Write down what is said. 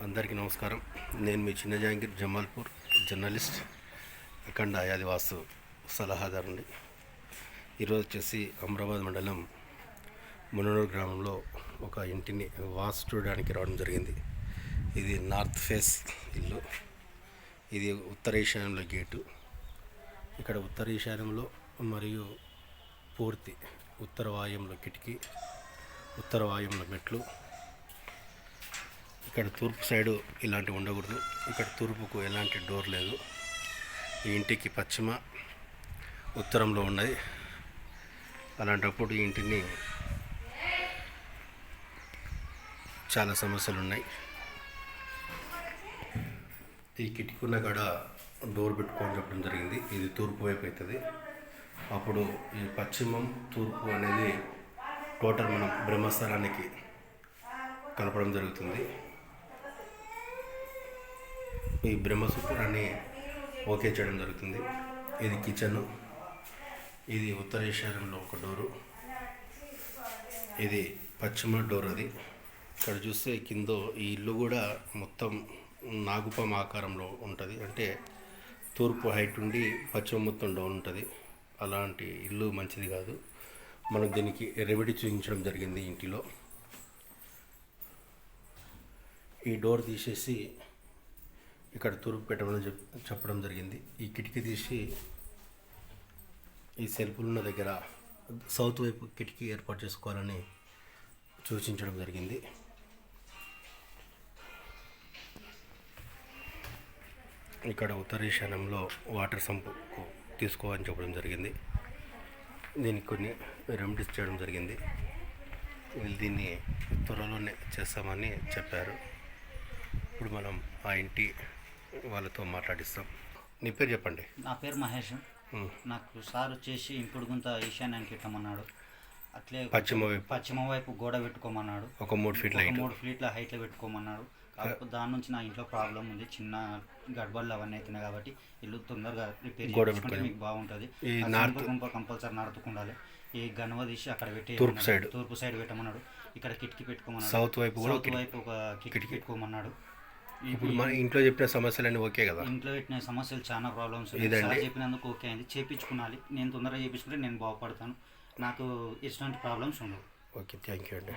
అందరికీ నమస్కారం. నేను మీ చిన్న జహాంగీర్, జమాల్పూర్ జర్నలిస్ట్, అఖండ అయాది వాస్తు సలహాదారుండి. ఈరోజు వచ్చేసి అమరాబాద్ మండలం ముననూరు గ్రామంలో ఒక ఇంటిని వాస్తు చూడడానికి రావడం జరిగింది. ఇది నార్త్ ఫేస్ ఇల్లు. ఇది ఉత్తర ఈశాన్యంలో గేటు. ఇక్కడ ఉత్తర ఈశాన్యంలో మరియు పూర్తి ఉత్తర వాయువ్యంలో కిటికీ, ఉత్తర వాయువ్యంలో మెట్లు. ఇక్కడ తూర్పు సైడు ఇలాంటివి ఉండకూడదు. ఇక్కడ తూర్పుకు ఎలాంటి డోర్ లేదు. ఈ ఇంటికి పశ్చిమ ఉత్తరంలో ఉన్నది. అలాంటప్పుడు ఈ ఇంటిని చాలా సమస్యలు ఉన్నాయి. ఈ కిటికీ ఉన్న కాడ డోర్ పెట్టుకోని చెప్పడం జరిగింది. ఇది తూర్పు వైపు అవుతుంది. అప్పుడు ఈ పశ్చిమం తూర్పు అనేది టోటల్ మనం బ్రహ్మస్థానానికి కలపడం జరుగుతుంది. ఈ బ్రహ్మసూత్రాన్ని ఓకే చేయడం జరుగుతుంది. ఇది కిచెను. ఇది ఉత్తర ఈశాన్యంలో ఒక డోరు. ఇది పశ్చిమ డోర్. అది ఇక్కడ చూస్తే కింద ఈ ఇల్లు కూడా మొత్తం నాగుపాము ఆకారంలో ఉంటుంది. అంటే తూర్పు హైట్ ఉండి పశ్చిమ మొత్తం డౌన్ ఉంటుంది. అలాంటి ఇల్లు మంచిది కాదు. మనకు దీనికి రెమెడీ చూపించడం జరిగింది. ఇంటిలో ఈ డోర్ తీసేసి ఇక్కడ తూర్పు పెట్టమని చెప్పడం జరిగింది. ఈ కిటికీ తీసి ఈ సెల్ఫ్లున్న దగ్గర సౌత్ వైపు కిటికీ ఏర్పాటు చేసుకోవాలని సూచించడం జరిగింది. ఇక్కడ ఉత్తర ఈశాన్యంలో వాటర్ సంపుకు తీసుకోవాలని చెప్పడం జరిగింది. దీనికి కొన్ని రెమెడీస్ చేయడం జరిగింది. వీళ్ళు దీన్ని త్వరలోనే చేస్తామని చెప్పారు. ఇప్పుడు మనం ఆ ఇంటి వాళ్ళతో మాట్లాడిస్తాం. నీ పేరు చెప్పండి. నా పేరు మహేష్. నాకు సార్ వచ్చేసి ఇంపుడు గుంత ఈశాన్యానికి ఇట్టమన్నాడు. అట్లే పశ్చిమ వైపు గోడ పెట్టుకోమన్నాడు. ఒక 3 ఫీట్ల హైట్లో పెట్టుకోమన్నాడు. కాకపోతే దాని నుంచి నా ఇంట్లో ప్రాబ్లం ఉంది. చిన్న గడ్బళ్ళు అవన్నీ అవుతున్నాయి కాబట్టి ఇల్లు తొందరగా రిపేర్ చేసుకుంటే మీకు బాగుంటుంది. కంపల్సరీ నడుచుకుండాలి. ఈ గన్వ తీసి అక్కడ పెట్టి తూర్పు సైడ్ పెట్టమన్నాడు. ఇక్కడ కిటికీ పెట్టుకోమన్నాడు. సౌత్ వైపు ఒక కిటికీ పెట్టుకోమన్నాడు. ఇప్పుడు మన ఇంట్లో చెప్పిన సమస్యలన్నీ ఓకే కదా? ఇంట్లో పెట్టిన సమస్యలు చాలా ప్రాబ్లమ్స్ చెప్పినందుకు ఓకే అయింది. చేయించుకోవాలి. నేను తొందరగా చేయించుకుంటే నేను బాగుపడతాను. నాకు ఎటువంటి ప్రాబ్లమ్స్ ఉండవు. ఓకే, థ్యాంక్ యూ అండి.